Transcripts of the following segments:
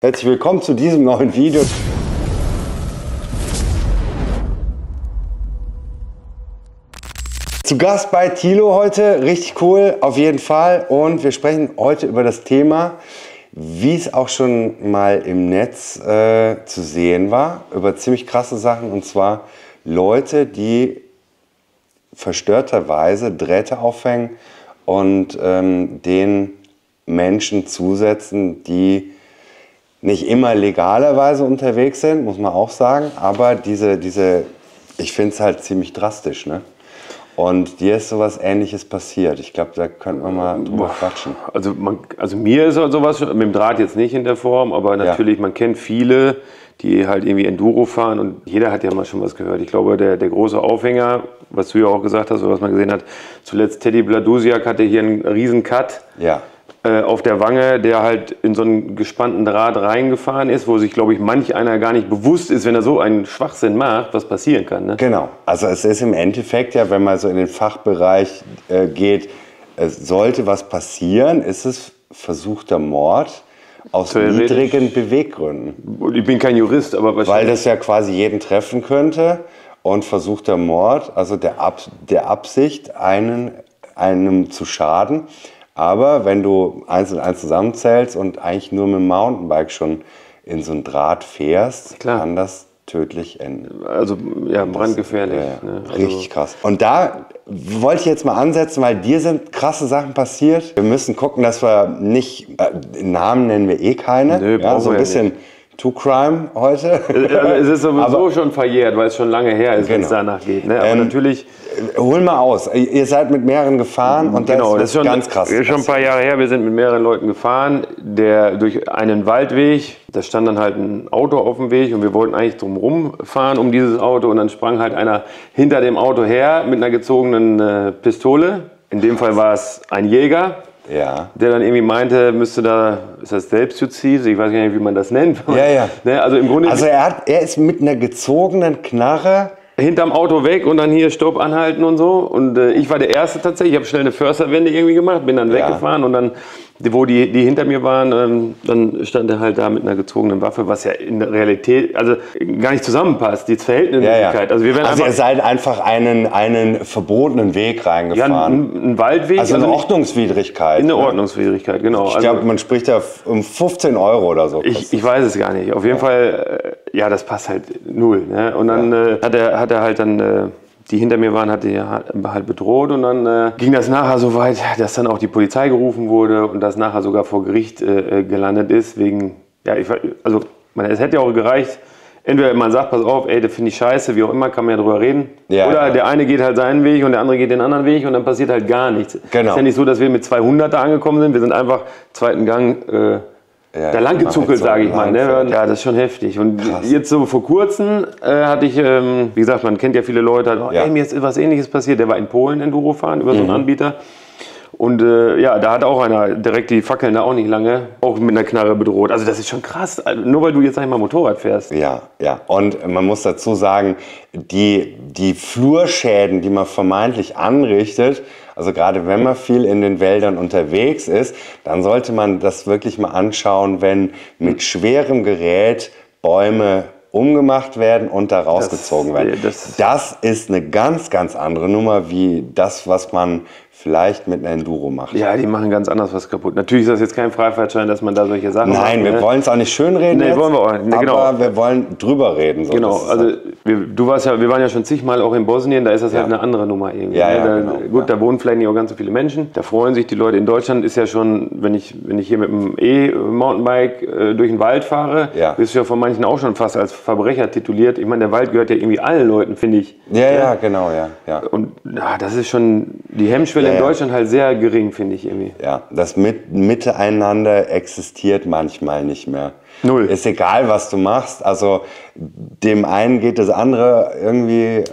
Herzlich willkommen zu diesem neuen Video. Zu Gast bei Thilo heute, richtig cool, auf jeden Fall. Und wir sprechen heute über das Thema, wie es auch schon mal im Netz zu sehen war, über ziemlich krasse Sachen. Und zwar Leute, die verstörterweise Drähte aufhängen und den Menschen zusetzen, die nicht immer legalerweise unterwegs sind, muss man auch sagen. Aber ich finde es halt ziemlich drastisch, ne? Und dir ist sowas Ähnliches passiert. Ich glaube, da könnte man mal drüber quatschen. Also mir ist halt sowas, mit dem Draht jetzt nicht in der Form, aber natürlich, man kennt viele, die halt irgendwie Enduro fahren und jeder hat ja mal schon was gehört. Ich glaube, der große Aufhänger, was du ja auch gesagt hast oder was man gesehen hat, zuletzt Teddy Bladusiak hatte hier einen riesen Cut. Ja. Auf der Wange, der halt in so einen gespannten Draht reingefahren ist, wo sich, glaube ich, manch einer gar nicht bewusst ist, wenn er so einen Schwachsinn macht, was passieren kann. Ne? Genau. Also es ist im Endeffekt ja, wenn man so in den Fachbereich geht, sollte was passieren, ist es versuchter Mord aus niedrigen Beweggründen. Ich bin kein Jurist, aber wahrscheinlich... Weil das ja quasi jeden treffen könnte und versuchter Mord, also der Absicht, einem zu schaden. Aber wenn du eins und eins zusammenzählst und eigentlich nur mit dem Mountainbike schon in so einen Draht fährst, kann das tödlich enden. Also ja, brandgefährlich. Ne? Richtig krass. Und da wollte ich jetzt mal ansetzen, weil dir sind krasse Sachen passiert. Wir müssen gucken, dass wir nicht, Namen nennen wir eh keine. Nö, ja, so ein bisschen True Crime heute. Es ist sowieso schon verjährt, weil es schon lange her ist, wenn es danach geht. Ne? Aber natürlich... Hol mal aus. Ihr seid mit mehreren gefahren und das ist schon ganz krass. Das ist schon ein paar Jahre her. Wir sind mit mehreren Leuten gefahren, durch einen Waldweg. Da stand dann halt ein Auto auf dem Weg und wir wollten eigentlich drum fahren um dieses Auto und dann sprang halt einer hinter dem Auto her mit einer gezogenen Pistole. In dem Fall war es ein Jäger. Ja. Der dann irgendwie meinte, ist das Selbstjustiz? Ich weiß gar nicht, wie man das nennt. Ja, ja. Ne, also im Grunde. Also er ist mit einer gezogenen Knarre hinterm Auto weg und dann hier Stopp anhalten und so. Und ich war der Erste tatsächlich. Ich habe schnell eine Försterwende irgendwie gemacht, bin dann weggefahren und dann, wo die hinter mir waren, dann stand er halt da mit einer gezogenen Waffe, was ja in der Realität also gar nicht zusammenpasst, die Verhältnismäßigkeit. Ja, ja. Also ihr seid einfach einen verbotenen Weg reingefahren. Ja, ein Waldweg. Also eine Ordnungswidrigkeit. Eine Ordnungswidrigkeit, genau. Ich glaube, man spricht da um 15 € oder so. Ich weiß es gar nicht. Auf jeden Fall, das passt halt null. Ne? Und dann hat er halt dann... die hinter mir waren, hat die halt bedroht und dann ging das nachher so weit, dass dann auch die Polizei gerufen wurde und das nachher sogar vor Gericht gelandet ist wegen, es hätte ja auch gereicht, entweder man sagt, pass auf, ey, das finde ich scheiße, wie auch immer, kann man ja drüber reden, oder der eine geht halt seinen Weg und der andere geht den anderen Weg und dann passiert halt gar nichts. Genau. Ist ja nicht so, dass wir mit 200er angekommen sind, wir sind einfach zweiten Gang da lang gezuckelt, sage ich mal. Ne? Ja, das ist schon heftig. Und jetzt so vor kurzem hatte ich, wie gesagt, man kennt ja viele Leute, ey, mir ist was Ähnliches passiert. Der war in Polen Enduro fahren über so einen Anbieter. Und da hat auch einer direkt die Fackeln da auch nicht lange, auch mit einer Knarre bedroht. Also das ist schon krass, nur weil du jetzt einmal Motorrad fährst. Ja, ja. Und man muss dazu sagen, die Flurschäden, die man vermeintlich anrichtet, also gerade wenn man viel in den Wäldern unterwegs ist, dann sollte man das wirklich mal anschauen, wenn mit schwerem Gerät Bäume umgemacht werden und da rausgezogen werden. Das ist eine ganz, ganz andere Nummer wie das, was man vielleicht mit einer Enduro macht. Ja, die machen ganz anders was kaputt. Natürlich ist das jetzt kein Freifahrtschein, dass man da solche Sachen macht. Nein, wir wollen es auch nicht schönreden. Nee, wollen wir auch nicht. Genau. Aber wir wollen drüber reden. So. Genau, also wir waren ja schon zigmal auch in Bosnien, da ist das halt eine andere Nummer irgendwie. Da wohnen vielleicht nicht auch ganz so viele Menschen. Da freuen sich die Leute. In Deutschland ist ja schon, wenn ich hier mit dem E-Mountainbike durch den Wald fahre, bist du ja von manchen auch schon fast als Verbrecher tituliert. Ich meine, der Wald gehört ja irgendwie allen Leuten, finde ich. Ja, genau. Und das ist schon die Hemmschwelle in Deutschland halt sehr gering, finde ich irgendwie. Ja, das Miteinander existiert manchmal nicht mehr. Null. Ist egal, was du machst. Also dem einen geht das andere irgendwie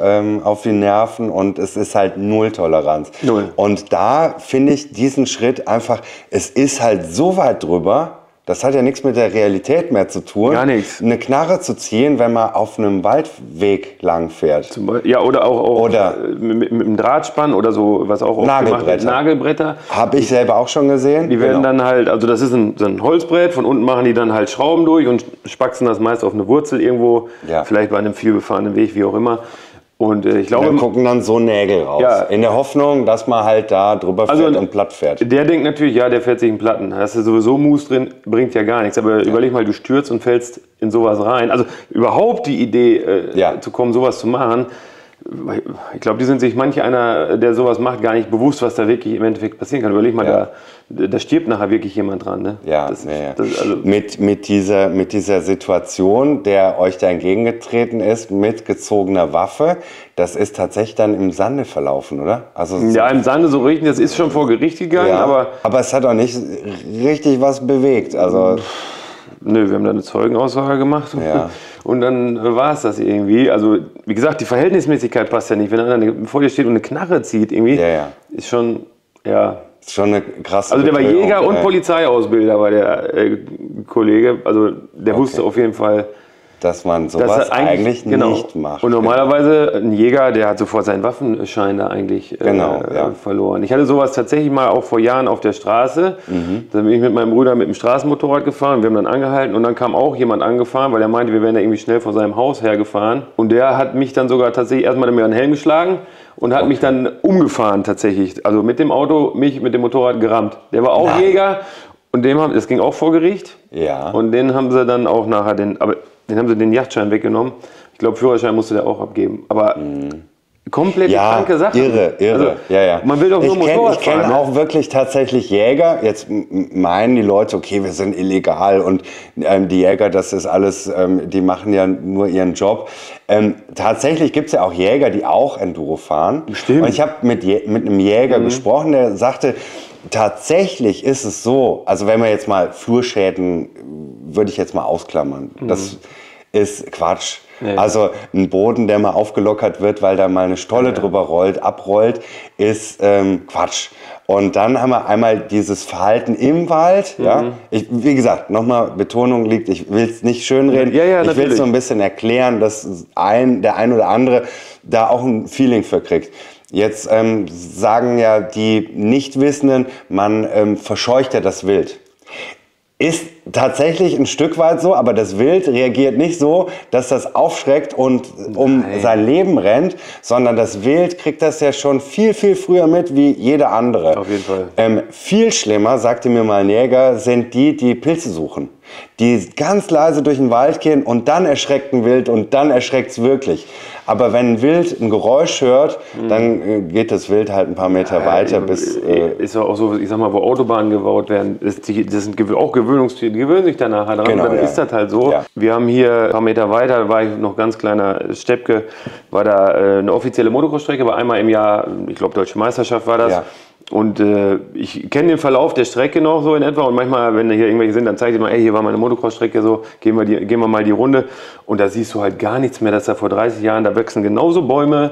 auf die Nerven und es ist halt Null Toleranz. Null. Und da finde ich diesen Schritt einfach, es ist halt so weit drüber, Das hat ja nichts mit der Realität mehr zu tun. Gar nichts. Eine Knarre zu ziehen, wenn man auf einem Waldweg lang fährt. Ja, oder auch Oder mit einem Drahtspann oder so, was auch oft Nagelbretter. gemacht wird. Nagelbretter. Habe ich selber auch schon gesehen. Die werden dann halt, also das ist so ein Holzbrett, von unten machen die dann halt Schrauben durch und spaxen das meist auf eine Wurzel irgendwo, vielleicht bei einem vielbefahrenen Weg, wie auch immer. Und ich glaube, dann gucken dann so Nägel raus. Ja. In der Hoffnung, dass man halt da drüber fährt und platt fährt. Der denkt natürlich, ja, der fährt sich einen Platten. Da hast du sowieso Mus drin, bringt ja gar nichts. Aber überleg mal, du stürzt und fällst in sowas rein. Also überhaupt die Idee zu kommen, sowas zu machen. Ich glaube, die sind sich manch einer, der sowas macht, gar nicht bewusst, was da wirklich im Endeffekt passieren kann. Überleg mal, da stirbt nachher wirklich jemand dran. Ne? Ja, also mit dieser Situation, der euch da entgegengetreten ist, mit gezogener Waffe, das ist tatsächlich dann im Sande verlaufen, oder? Also ja, im Sande so richtig, das ist schon vor Gericht gegangen, aber es hat auch nicht richtig was bewegt. Also nö, wir haben da eine Zeugenaussage gemacht und dann war es das irgendwie. Also wie gesagt, die Verhältnismäßigkeit passt ja nicht. Wenn einer vor dir steht und eine Knarre zieht, irgendwie, ist schon, ist schon eine krasse Also der war Jäger und Polizeiausbilder, war der Kollege. Also der wusste auf jeden Fall, dass man sowas eigentlich nicht macht. Und normalerweise ein Jäger, der hat sofort seinen Waffenschein da eigentlich verloren. Ich hatte sowas tatsächlich mal auch vor Jahren auf der Straße. Da bin ich mit meinem Bruder mit dem Straßenmotorrad gefahren. Wir haben dann angehalten und dann kam auch jemand angefahren, weil er meinte, wir wären da irgendwie schnell vor seinem Haus hergefahren. Und der hat mich dann sogar tatsächlich erstmal mir einen Helm geschlagen und hat mich dann umgefahren tatsächlich. Also mit dem Auto, mich mit dem Motorrad gerammt. Der war auch Jäger und das ging auch vor Gericht. Ja. Und den haben sie dann auch nachher den haben sie den Yachtschein weggenommen. Ich glaube, Führerschein musste der auch abgeben. Aber komplett kranke Sache. Irre. Also, man will doch nur Motorrad fahren. Ich kenne auch wirklich tatsächlich Jäger. Jetzt meinen die Leute, okay, wir sind illegal und die Jäger, das ist alles, die machen ja nur ihren Job. Tatsächlich gibt es ja auch Jäger, die auch Enduro fahren. Stimmt. Und ich habe mit einem Jäger gesprochen, der sagte, tatsächlich ist es so, also wenn wir jetzt mal Flurschäden, würde ich jetzt mal ausklammern, das ist Quatsch. Nee. Also ein Boden, der mal aufgelockert wird, weil da mal eine Stolle drüber abrollt, ist Quatsch. Und dann haben wir einmal dieses Verhalten im Wald. Wie gesagt, nochmal Betonung liegt, ich will es nicht schönreden. Ich will es so ein bisschen erklären, dass der ein oder andere da auch ein Feeling für kriegt. Jetzt sagen ja die Nichtwissenden, man verscheucht ja das Wild. Ist tatsächlich ein Stück weit so, aber das Wild reagiert nicht so, dass das aufschreckt und sein Leben rennt, sondern das Wild kriegt das ja schon viel, viel früher mit wie jeder andere. Auf jeden Fall. Viel schlimmer, sagte mir mal ein Jäger, sind die Pilze suchen. Die ganz leise durch den Wald gehen und dann erschreckt ein Wild und dann erschreckt es wirklich. Aber wenn ein Wild ein Geräusch hört, dann geht das Wild halt ein paar Meter weiter bis... ist auch so, ich sag mal, wo Autobahnen gebaut werden, das sind auch Gewöhnungstiere, die gewöhnen sich danach dran, genau, dann ist das halt so. Ja. Wir haben hier ein paar Meter weiter, war ich noch ganz kleiner Steppke, war da eine offizielle Motocross-Strecke, war einmal im Jahr, ich glaube Deutsche Meisterschaft war das. Ja. Und ich kenne den Verlauf der Strecke noch so in etwa und manchmal, wenn da hier irgendwelche sind, dann zeige ich mal, ey, hier war meine Motocross-Strecke, so, gehen wir mal die Runde und da siehst du halt gar nichts mehr, dass da vor 30 Jahren, da wachsen genauso Bäume.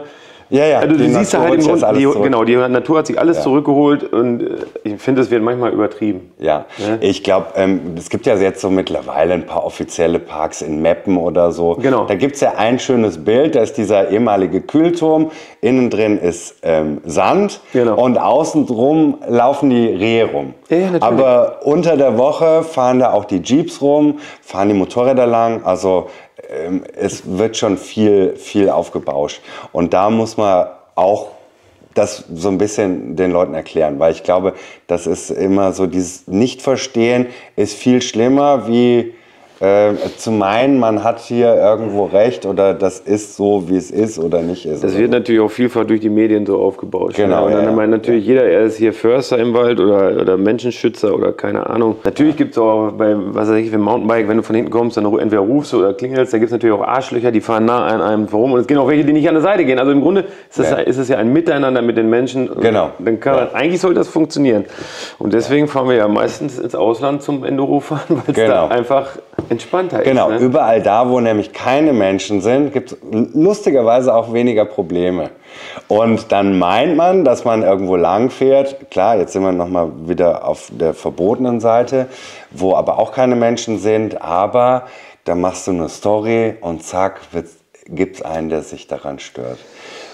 Also du siehst halt im Grunde, die Natur hat sich alles zurückgeholt und ich finde, es wird manchmal übertrieben. Ja, ich glaube, es gibt ja jetzt so mittlerweile ein paar offizielle Parks in Meppen oder so. Genau. Da gibt es ja ein schönes Bild, da ist dieser ehemalige Kühlturm, innen drin ist Sand und außen drum laufen die Rehe rum. Ja, aber unter der Woche fahren da auch die Jeeps rum, fahren die Motorräder lang, also es wird schon viel aufgebauscht. Und da muss man auch das so ein bisschen den Leuten erklären, weil ich glaube, das ist immer so, dieses Nicht-Verstehen ist viel schlimmer wie zu meinen, man hat hier irgendwo recht oder das ist so, wie es ist oder nicht ist. Das wird natürlich auch vielfach durch die Medien so aufgebauscht. Genau. Und dann meint natürlich jeder, er ist hier Förster im Wald oder Menschenschützer oder keine Ahnung. Natürlich gibt es auch bei, was weiß ich, beim Mountainbike, wenn du von hinten kommst, dann entweder rufst du oder klingelst, da gibt es natürlich auch Arschlöcher, die fahren nah an einem vorum und es gehen auch welche, die nicht an der Seite gehen. Also im Grunde ist es ja ein Miteinander mit den Menschen. Genau. Dann eigentlich soll das funktionieren. Und deswegen fahren wir ja meistens ins Ausland zum Enduro-Fahren, weil es da einfach entspannter ist. Genau, überall da, wo nämlich keine Menschen sind, gibt es lustigerweise auch weniger Probleme. Und dann meint man, dass man irgendwo lang fährt. Klar, jetzt sind wir nochmal wieder auf der verbotenen Seite, wo aber auch keine Menschen sind. Aber da machst du eine Story und zack, gibt es einen, der sich daran stört.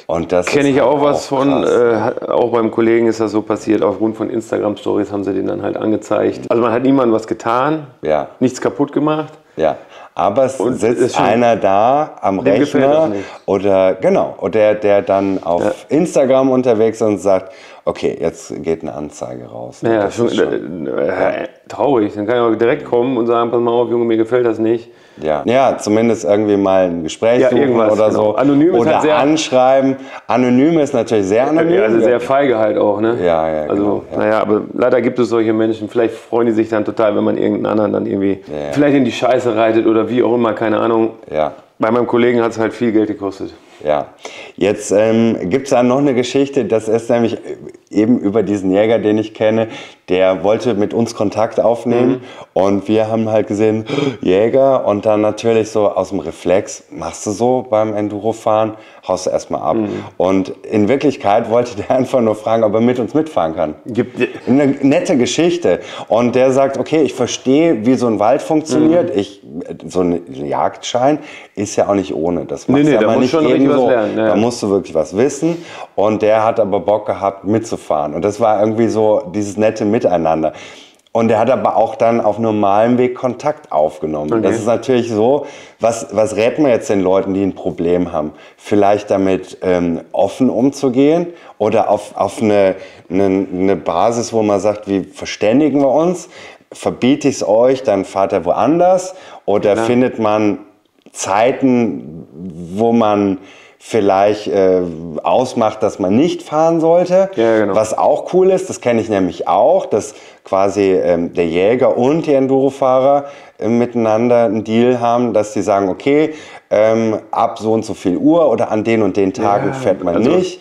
Und das kenne ich halt auch was von, krass. auch beim Kollegen ist das so passiert, aufgrund von Instagram-Stories haben sie den dann halt angezeigt. Also man hat niemandem was getan, Ja. nichts kaputt gemacht. Ja, aber es Und sitzt ist schon- einer da am Dem gefällt das Rechner nicht. oder der dann auf Instagram unterwegs ist und sagt, okay, jetzt geht eine Anzeige raus. Ja, Das schon, ist schon, traurig. Dann kann ich auch direkt kommen und sagen, pass mal auf, Junge, mir gefällt das nicht. ja, zumindest irgendwie mal ein Gespräch Ja, suchen irgendwas, oder genau. so. Anonym ist oder halt sehr- anschreiben. Anonym ist natürlich sehr anonym. Ja, also sehr feige halt auch, ne? Ja, Also, genau, ja. naja, aber leider gibt es solche Menschen. Vielleicht freuen die sich dann total, wenn man irgendeinen anderen dann irgendwie vielleicht in die Scheiße reitet oder wie auch immer, keine Ahnung. Ja. Bei meinem Kollegen hat es halt viel Geld gekostet. Ja, jetzt gibt es da noch eine Geschichte, das ist nämlich eben über diesen Jäger, den ich kenne, der wollte mit uns Kontakt aufnehmen und wir haben halt gesehen, Jäger und dann natürlich so aus dem Reflex, machst du so beim Endurofahren, haust du erstmal ab. Und in Wirklichkeit wollte der einfach nur fragen, ob er mit uns mitfahren kann. Eine nette Geschichte. Und der sagt, okay, ich verstehe, wie so ein Wald funktioniert. So ein Jagdschein ist ja auch nicht ohne. Das machst Nee, ja da mal musst nicht schon richtig eben was so. lernen, ja. Da musst du wirklich was wissen. Und der hat aber Bock gehabt, mitzufahren. Und das war irgendwie so dieses nette Miteinander. Und er hat aber auch dann auf normalem Weg Kontakt aufgenommen. Okay. Das ist natürlich so, was rät man jetzt den Leuten, die ein Problem haben? Vielleicht damit offen umzugehen oder auf eine Basis, wo man sagt, wie verständigen wir uns? Verbiete ich es euch, dann fahrt ihr woanders? Oder findet man Zeiten, wo man vielleicht ausmacht, dass man nicht fahren sollte. Ja, genau. Was auch cool ist, das kenne ich nämlich auch, dass quasi der Jäger und die Endurofahrer miteinander einen Deal haben, dass sie sagen, okay, ab so und so viel Uhr oder an den und den Tagen fährt man nicht.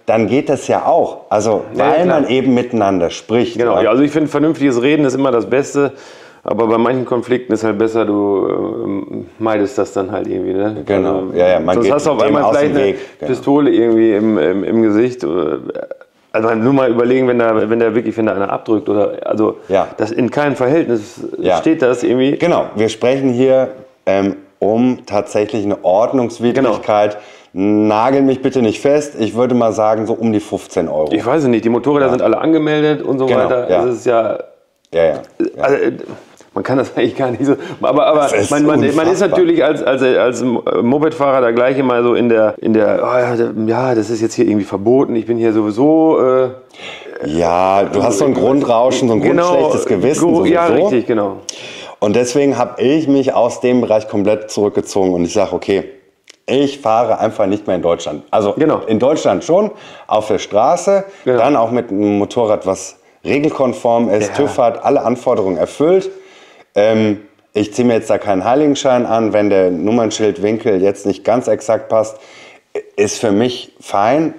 Dann geht das ja auch. Also, weil man eben miteinander spricht. Genau, Ja. ja, also ich finde, vernünftiges Reden ist immer das Beste. Aber bei manchen Konflikten ist halt besser, du meidest das dann halt irgendwie. Ne? Genau, Also, ja, man sonst geht hast du auf dem einmal aus vielleicht dem eine Weg, genau. Pistole irgendwie im Gesicht. Also nur mal überlegen, wenn da einer abdrückt. Oder, also das in keinem Verhältnis steht das irgendwie. Genau, wir sprechen hier um tatsächlich eine Ordnungswidrigkeit. Nagel mich bitte nicht fest. Ich würde mal sagen, so um die 15 €. Ich weiß es nicht, die Motorräder sind alle angemeldet und so weiter. Ja. Das ist ja. Ja. Also, man kann das eigentlich gar nicht so. Aber ist man ist unfassbar. natürlich als Mopedfahrer da gleich immer so in der ja, das ist jetzt hier irgendwie verboten, ich bin hier sowieso. Ja, du hast so ein Grundrauschen, so ein grundschlechtes Gewissen. Sowieso. Ja, richtig, genau. Und deswegen habe ich mich aus dem Bereich komplett zurückgezogen und ich sage, okay, ich fahre einfach nicht mehr in Deutschland. Also in Deutschland schon, auf der Straße, dann auch mit einem Motorrad, was regelkonform ist, TÜV hat alle Anforderungen erfüllt. Ich ziehe mir jetzt da keinen Heiligenschein an, wenn der Nummernschildwinkel jetzt nicht ganz exakt passt, ist für mich fein.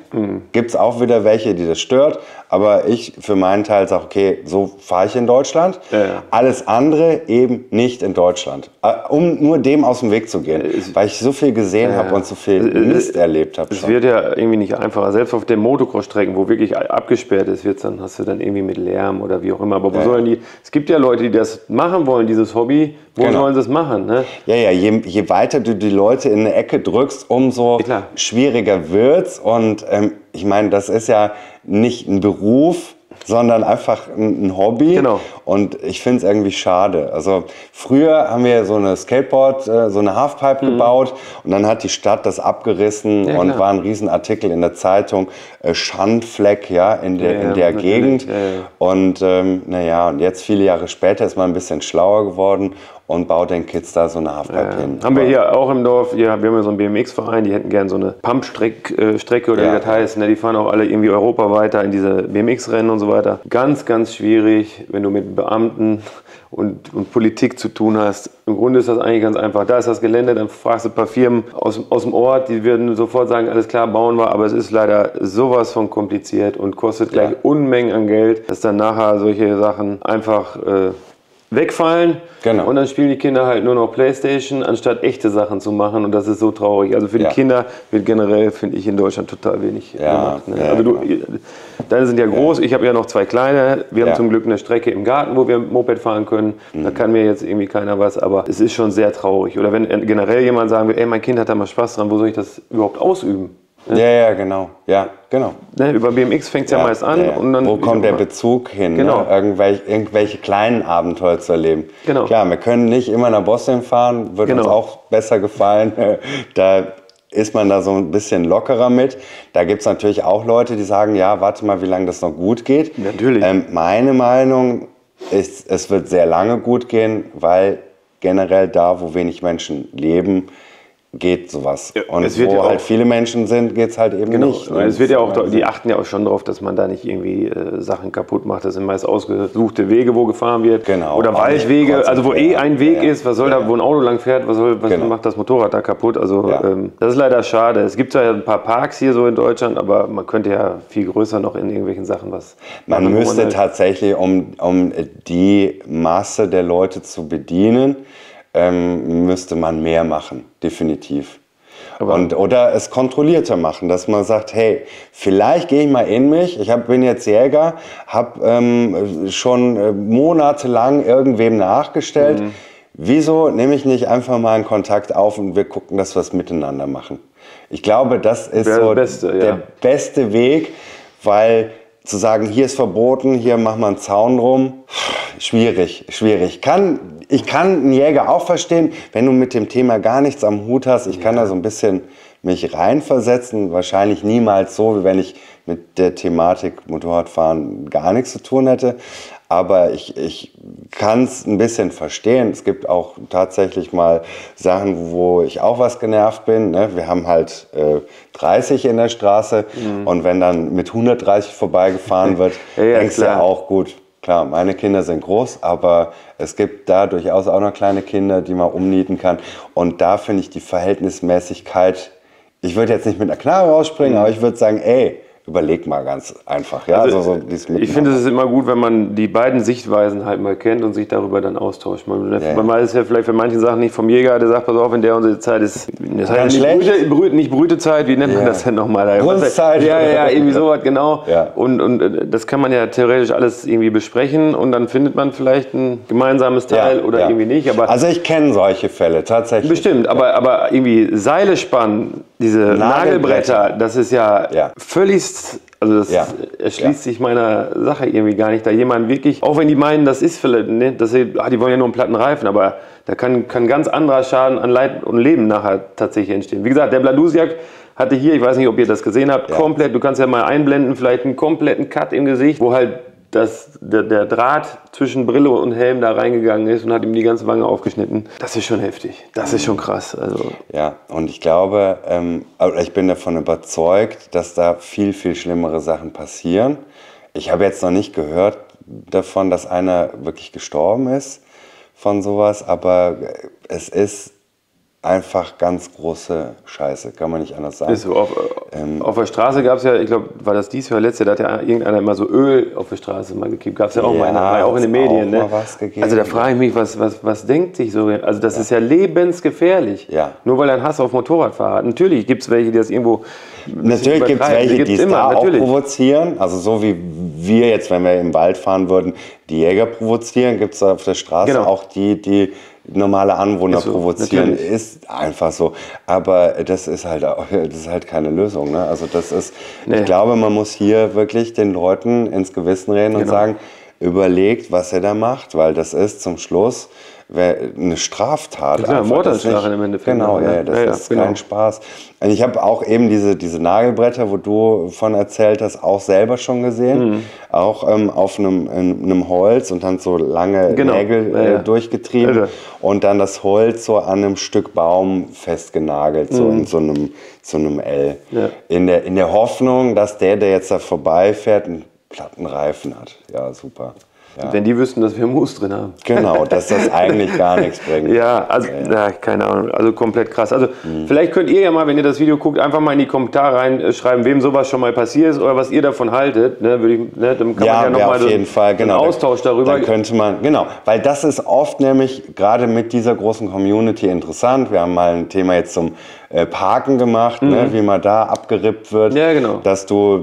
Gibt es auch wieder welche, die das stört. Aber ich für meinen Teil sage, okay, so fahre ich in Deutschland. Ja. Alles andere eben nicht in Deutschland. Um nur dem aus dem Weg zu gehen. Weil ich so viel gesehen habe und so viel Mist erlebt habe. Es wird ja irgendwie nicht einfacher. Selbst auf den Motocross-Strecken, wo wirklich abgesperrt ist, hast du dann irgendwie mit Lärm oder wie auch immer. Aber wo sollen die? Es gibt ja Leute, die das machen wollen, dieses Hobby. Wo sollen sie es machen? Ne? Ja, je weiter du die Leute in eine Ecke drückst, umso schwieriger wird's. Und ich meine, das ist ja nicht ein Beruf, sondern einfach ein Hobby. Genau. Und ich finde es irgendwie schade. Also früher haben wir so eine Skateboard, so eine Halfpipe gebaut und dann hat die Stadt das abgerissen und war ein Riesenartikel in der Zeitung, Schandfleck in der Gegend. Ja. Und und jetzt viele Jahre später ist man ein bisschen schlauer geworden und baut den Kids da so eine Halfpipe hin. Haben wir hier auch im Dorf, wir haben ja so einen BMX-Verein, die hätten gerne so eine Pumpstrecke oder wie das heißt. Ne? Die fahren auch alle irgendwie europaweit in diese BMX-Rennen und so weiter. Ganz, ganz schwierig, wenn du mit Beamten und Politik zu tun hast. Im Grunde ist das eigentlich ganz einfach. Da ist das Gelände, dann fragst du ein paar Firmen aus dem Ort, die würden sofort sagen, alles klar, bauen wir. Aber es ist leider sowas von kompliziert und kostet gleich Unmengen an Geld, dass dann nachher solche Sachen einfach wegfallen. Genau. Und dann spielen die Kinder halt nur noch Playstation, anstatt echte Sachen zu machen. Und das ist so traurig. Also für die Kinder wird generell, finde ich, in Deutschland total wenig gemacht. Ne? Also deine sind ja groß, ich habe ja noch 2 kleine. Wir haben zum Glück eine Strecke im Garten, wo wir Moped fahren können. Da kann mir jetzt irgendwie keiner was, aber es ist schon sehr traurig. Oder wenn generell jemand sagen will, ey, mein Kind hat da mal Spaß dran, wo soll ich das überhaupt ausüben? Ja, genau. Ja, genau. Ne, über BMX fängt es ja meist an. Ja. Und dann, wo kommt der Bezug hin? Genau. Ne? Irgendwelche kleinen Abenteuer zu erleben. Genau. Klar, wir können nicht immer nach Bosnien fahren, würde uns auch besser gefallen. Da ist man da so ein bisschen lockerer mit. Da gibt es natürlich auch Leute, die sagen, ja, warte mal, wie lange das noch gut geht. Natürlich. Meine Meinung ist, es wird sehr lange gut gehen, weil generell da, wo wenig Menschen leben, geht sowas. Ja, und wo halt viele Menschen sind, geht es halt eben nicht. Ne? Es wird ja auch, die achten ja auch schon darauf, dass man da nicht irgendwie Sachen kaputt macht. Das sind meist ausgesuchte Wege, wo gefahren wird. Genau. Oder Waldwege, also wo ein Weg ist, was soll da, wo ein Auto lang fährt, was macht das Motorrad da kaputt? Also das ist leider schade. Es gibt ja ein paar Parks hier so in Deutschland, aber man könnte ja viel größer noch in irgendwelchen Sachen was machen. Man müsste tatsächlich, um die Masse der Leute zu bedienen, müsste man mehr machen, definitiv. Oder es kontrollierter machen, dass man sagt, hey, vielleicht gehe ich mal in mich, bin jetzt Jäger, habe schon monatelang irgendwem nachgestellt. Wieso nehme ich nicht einfach mal einen Kontakt auf und wir gucken, dass wir es miteinander machen? Ich glaube, das ist so der beste Weg, weil zu sagen, hier ist verboten, hier machen wir einen Zaun drum, schwierig. Ich kann einen Jäger auch verstehen, wenn du mit dem Thema gar nichts am Hut hast. Ich kann da so ein bisschen mich reinversetzen. Wahrscheinlich niemals so, wie wenn ich mit der Thematik Motorradfahren gar nichts zu tun hätte. Aber ich kann es ein bisschen verstehen. Es gibt auch tatsächlich mal Sachen, wo ich auch was genervt bin. Ne? Wir haben halt 30 in der Straße und wenn dann mit 130 vorbeigefahren wird, denkst du ja auch, gut, klar, meine Kinder sind groß, aber es gibt da durchaus auch noch kleine Kinder, die man umnieten kann. Und da finde ich die Verhältnismäßigkeit, ich würde jetzt nicht mit einer Knarre rausspringen, aber ich würde sagen, ey, überleg mal ganz einfach. Ja? Also ich finde, es ist immer gut, wenn man die beiden Sichtweisen halt mal kennt und sich darüber dann austauscht. Man weiß es ja vielleicht für manche Sachen nicht vom Jäger, der sagt, pass auf, in der unsere Zeit ist nicht Brütezeit, wie nennt man das denn nochmal? Brütezeit. Ja, irgendwie sowas, genau. Ja. Und das kann man ja theoretisch alles irgendwie besprechen und dann findet man vielleicht ein gemeinsames Teil oder irgendwie nicht. Aber also ich kenne solche Fälle, tatsächlich. Bestimmt, aber irgendwie Seile spannen, diese Nagelbretter, das ist ja völlig. Also das erschließt sich meiner Sache irgendwie gar nicht. Da jemand wirklich, auch wenn die meinen, das ist vielleicht, ne, die wollen ja nur einen platten Reifen, aber da kann ganz anderer Schaden an Leid und Leben nachher tatsächlich entstehen. Wie gesagt, der Bladusiak hatte hier, ich weiß nicht, ob ihr das gesehen habt, komplett, du kannst ja mal einblenden, vielleicht einen kompletten Cut im Gesicht, wo halt der Draht zwischen Brille und Helm da reingegangen ist und hat ihm die ganze Wange aufgeschnitten. Das ist schon heftig. Das ist schon krass. Also. Ja, und ich glaube, ich bin davon überzeugt, dass da viel, viel schlimmere Sachen passieren. Ich habe jetzt noch nicht gehört davon, dass einer wirklich gestorben ist von sowas, aber es ist einfach ganz große Scheiße, kann man nicht anders sagen. So, auf der Straße gab es ja, ich glaube, war das dies Jahr oder letztes Jahr, da hat ja irgendeiner mal so Öl auf der Straße mal gekippt. Gab es ja auch mal, war ja auch in den Medien. Ne? Also da frage ich mich, was denkt sich so? Also das ist ja lebensgefährlich. Ja. Nur weil er einen Hass auf Motorradfahrer hat. Natürlich gibt es welche, die das irgendwo. Natürlich gibt es welche, die es da auch provozieren. Also so wie wir jetzt, wenn wir im Wald fahren würden, die Jäger provozieren, gibt es auf der Straße auch die normale Anwohner provozieren, natürlich. Ist einfach so. Aber das ist halt keine Lösung. Ne? Also ich glaube, man muss hier wirklich den Leuten ins Gewissen reden und sagen, überlegt, was ihr da macht, weil das ist zum Schluss eine Straftat. Das ist ja Mordanschlag im Endeffekt. Genau, das ist kein Spaß. Und ich habe auch eben diese Nagelbretter, wo du von erzählt hast, auch selber schon gesehen. Auch auf einem Holz und dann so lange Nägel durchgetrieben und dann das Holz so an einem Stück Baum festgenagelt, so in so einem L. Ja. In der Hoffnung, dass der jetzt da vorbeifährt, einen platten Reifen hat. Ja, super. Wenn die wüssten, dass wir Moos drin haben. Genau, dass das eigentlich gar nichts bringt. Ja, also, ja, keine Ahnung, also komplett krass. Also vielleicht könnt ihr ja mal, wenn ihr das Video guckt, einfach mal in die Kommentare reinschreiben, wem sowas schon mal passiert ist oder was ihr davon haltet. Ne, dann kann man ja nochmal auf jeden Fall, einen Austausch darüber. Dann könnte man, genau, weil das ist oft nämlich gerade mit dieser großen Community interessant. Wir haben mal ein Thema jetzt zum Parken gemacht, ne, wie man da abgerippt wird, ja, genau. dass du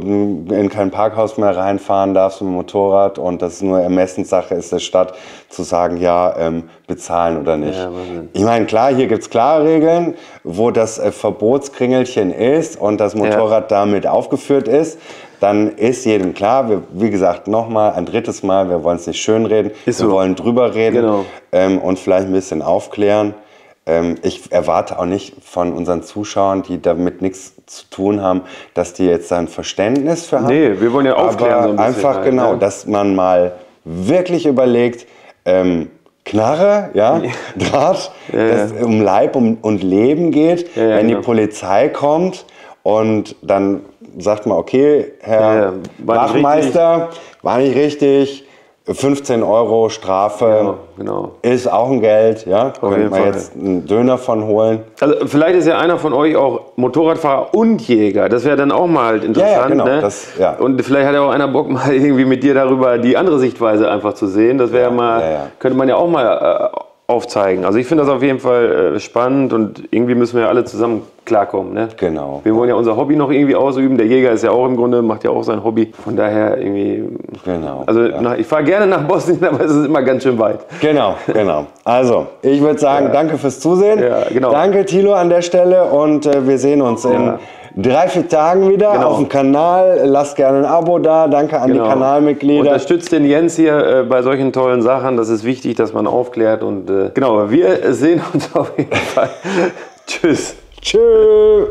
in kein Parkhaus mehr reinfahren darfst mit dem Motorrad und das nur Ermessenssache ist der Stadt zu sagen, ja, bezahlen oder nicht. Ja, ich meine, klar, hier gibt es klare Regeln, wo das Verbotskringelchen ist und das Motorrad damit aufgeführt ist. Dann ist jedem klar, wie gesagt, nochmal, ein drittes Mal, wir wollen es nicht schönreden, wir wollen drüber reden und vielleicht ein bisschen aufklären. Ich erwarte auch nicht von unseren Zuschauern, die damit nichts zu tun haben, dass die jetzt ein Verständnis für haben. Nee, wir wollen ja aufklären. Aber so ein bisschen einfach halt, genau, ne? dass man mal wirklich überlegt, Knarre, Draht, dass es um Leib und Leben geht. Wenn die Polizei kommt und dann sagt man, okay, Herr Wachmeister, war nicht richtig, 15 € Strafe ist auch ein Geld, könnte man jetzt einen Döner von holen. Also vielleicht ist ja einer von euch auch Motorradfahrer und Jäger, das wäre dann auch mal halt interessant. Genau, ne? Und vielleicht hat ja auch einer Bock mal irgendwie mit dir darüber die andere Sichtweise einfach zu sehen, das wäre könnte man ja auch mal aufzeigen. Also ich finde das auf jeden Fall spannend und irgendwie müssen wir ja alle zusammen klarkommen. Ne? Genau. Wir wollen ja unser Hobby noch irgendwie ausüben. Der Jäger ist ja auch im Grunde, macht ja auch sein Hobby. Von daher irgendwie. Genau. Also ich fahre gerne nach Bosnien, aber es ist immer ganz schön weit. Genau. Also, ich würde sagen, danke fürs Zusehen. Ja, genau. Danke, Thilo, an der Stelle und wir sehen uns in 3-4 Tagen wieder auf dem Kanal. Lasst gerne ein Abo da. Danke an die Kanalmitglieder. Unterstützt den Jens hier bei solchen tollen Sachen. Das ist wichtig, dass man aufklärt. Und genau, wir sehen uns auf jeden Fall. Tschüss. Tschüss.